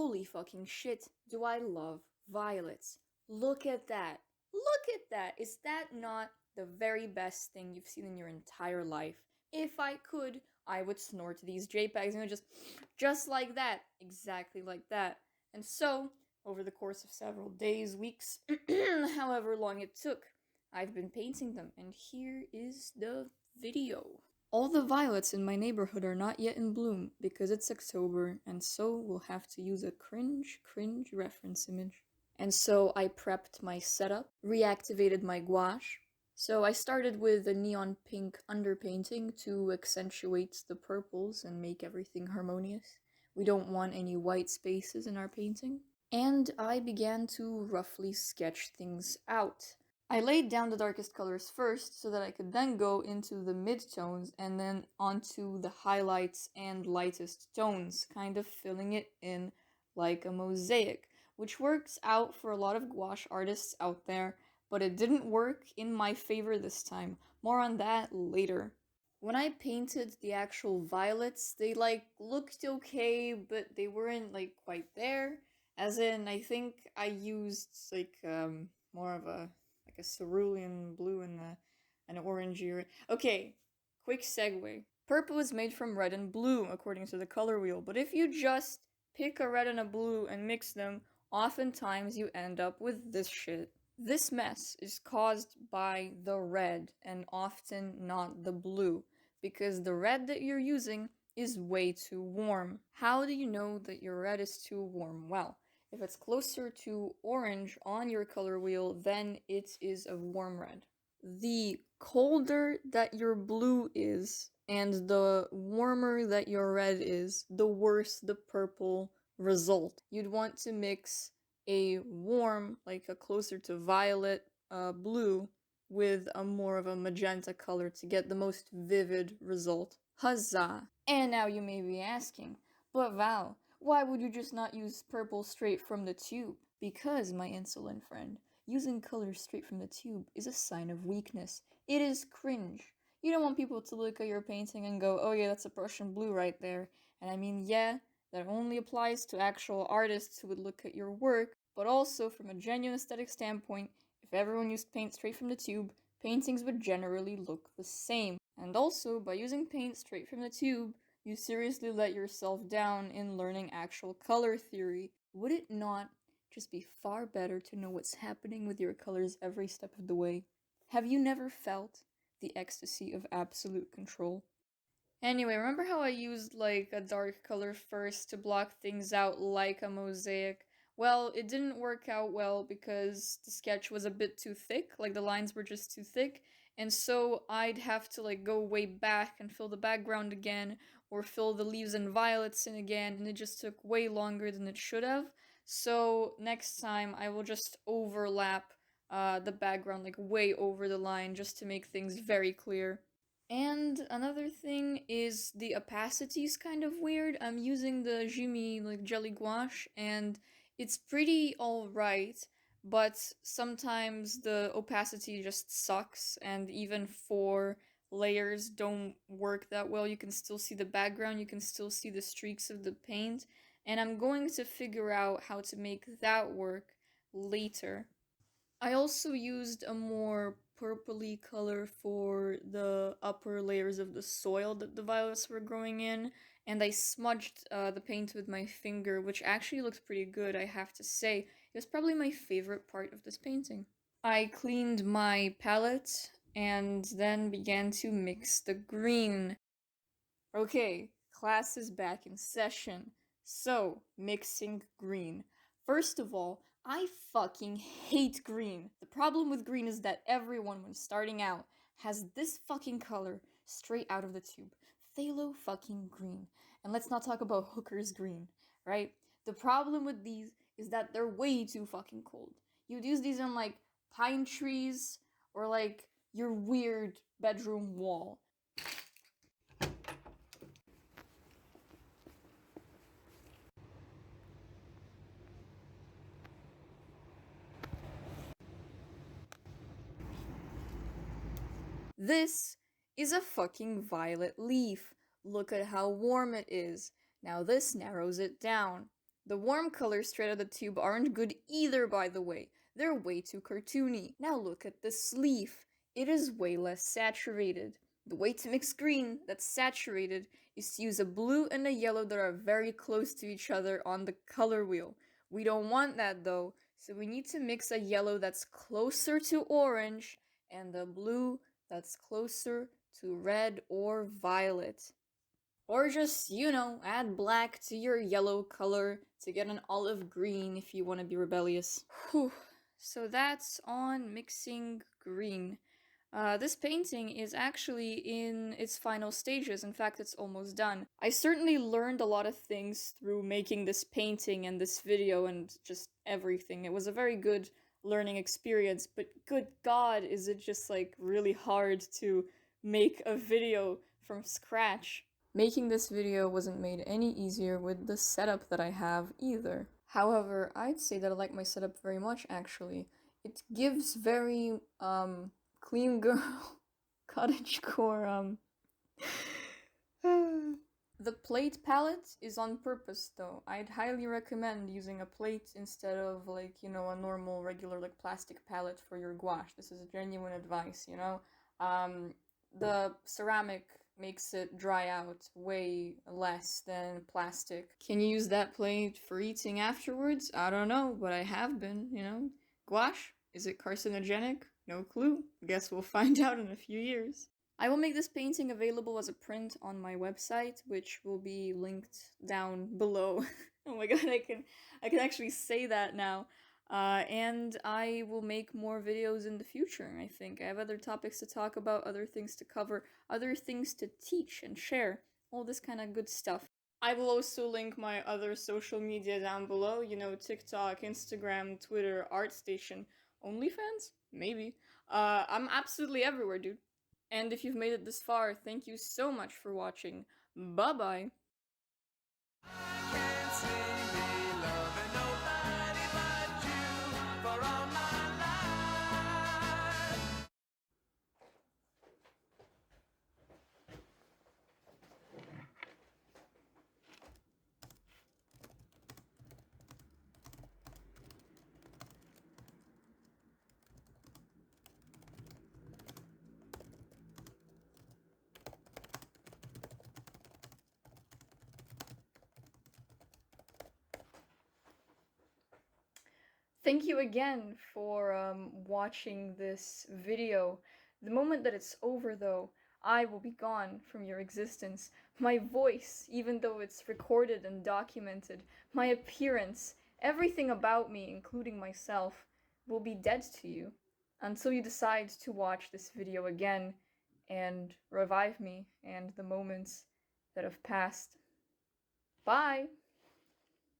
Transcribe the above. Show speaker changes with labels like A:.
A: Holy fucking shit, do I love violets. Look at that. Look at that. Is that not the very best thing you've seen in your entire life? If I could, I would snort these JPEGs, just like that. Exactly like that. And so, over the course of several days, weeks, however long it took, I've been painting them, and here is the video. All the violets in my neighborhood are not yet in bloom because it's October, and so we'll have to use a cringe reference image. And so I prepped my setup, reactivated my gouache. So I started with a neon pink underpainting to accentuate the purples and make everything harmonious. We don't want any white spaces in our painting. And I began to roughly sketch things out. I laid down the darkest colors first so that I could then go into the mid-tones and then onto the highlights and lightest tones, kind of filling it in like a mosaic, which works out for a lot of gouache artists out there, but it didn't work in my favor this time. More on that later. When I painted the actual violets, they looked okay, but they weren't quite there. As in, I think I used more of a cerulean blue and an orangey. Okay, quick segue. Purple is made from red and blue according to the color wheel, but if you just pick a red and a blue and mix them, oftentimes you end up with this shit. This mess is caused by the red and often not the blue, because the red that you're using is way too warm. How do you know that your red is too warm? Well, if it's closer to orange on your color wheel, then it is a warm red. The colder that your blue is and the warmer that your red is, the worse the purple result. You'd want to mix a warm, like a closer to violet blue, with a more of a magenta color to get the most vivid result. Huzzah! And now you may be asking, but Val, why would you just not use purple straight from the tube? Because, my insolent friend, using colors straight from the tube is a sign of weakness. It is cringe. You don't want people to look at your painting and go, oh yeah, that's a Prussian blue right there. And I mean, yeah, that only applies to actual artists who would look at your work, but also from a genuine aesthetic standpoint, if everyone used paint straight from the tube, paintings would generally look the same. And also, by using paint straight from the tube, you seriously let yourself down in learning actual color theory. Would it not just be far better to know what's happening with your colors every step of the way? Have you never felt the ecstasy of absolute control? Anyway, remember how I used a dark color first to block things out like a mosaic? Well, it didn't work out well because the sketch was a bit too thick, the lines were just too thick, and so I'd have to go way back and fill the background again, or fill the leaves and violets in again, and it just took way longer than it should have. So next time I will just overlap the background way over the line just to make things very clear. And another thing is the opacity is kind of weird. I'm using the Jimmy jelly gouache and it's pretty alright, but sometimes the opacity just sucks and even 4 layers don't work that well. You can still see the background, you can still see the streaks of the paint, and I'm going to figure out how to make that work later. I also used a more purpley color for the upper layers of the soil that the violets were growing in, and I smudged the paint with my finger, which actually looks pretty good, I have to say. It was probably my favorite part of this painting. I cleaned my palette and then began to mix the green. Okay, class is back in session. So, mixing green. First of all, I fucking hate green. The problem with green is that everyone, when starting out, has this fucking color straight out of the tube. Phthalo fucking green. And let's not talk about hooker's green, right? The problem with these is that they're way too fucking cold. You'd use these on pine trees or your weird bedroom wall. This is a fucking violet leaf. Look at how warm it is. Now this narrows it down. The warm colors straight out of the tube aren't good either, by the way. They're way too cartoony. Now look at the sleeve. It is way less saturated. The way to mix green that's saturated is to use a blue and a yellow that are very close to each other on the color wheel. We don't want that though, so we need to mix a yellow that's closer to orange and a blue that's closer to red or violet. Or just, add black to your yellow color to get an olive green if you want to be rebellious. Whew. So that's on mixing green. This painting is actually in its final stages. In fact, it's almost done. I certainly learned a lot of things through making this painting and this video and just everything. It was a very good learning experience, but good God, is it just like really hard to make a video from scratch. Making this video wasn't made any easier with the setup that I have either. However, I'd say that I like my setup very much actually. It gives very, clean girl cottagecore, The plate palette is on purpose though. I'd highly recommend using a plate instead of like, a normal regular like plastic palette for your gouache. This is genuine advice, the ceramic makes it dry out way less than plastic. Can you use that plate for eating afterwards? I don't know, but I have been, Gouache? Is it carcinogenic? No clue. Guess we'll find out in a few years. I will make this painting available as a print on my website, which will be linked down below. Oh my god, I can actually say that now. And I will make more videos in the future, I think. I have other topics to talk about, other things to cover, other things to teach and share, all this kind of good stuff. I will also link my other social media down below, TikTok, Instagram, Twitter, ArtStation, OnlyFans? Maybe. I'm absolutely everywhere, dude. And if you've made it this far, thank you so much for watching. Bye-bye! Thank you again for watching this video. The moment that it's over though, I will be gone from your existence. My voice, even though it's recorded and documented, my appearance, everything about me, including myself, will be dead to you until you decide to watch this video again and revive me and the moments that have passed. Bye!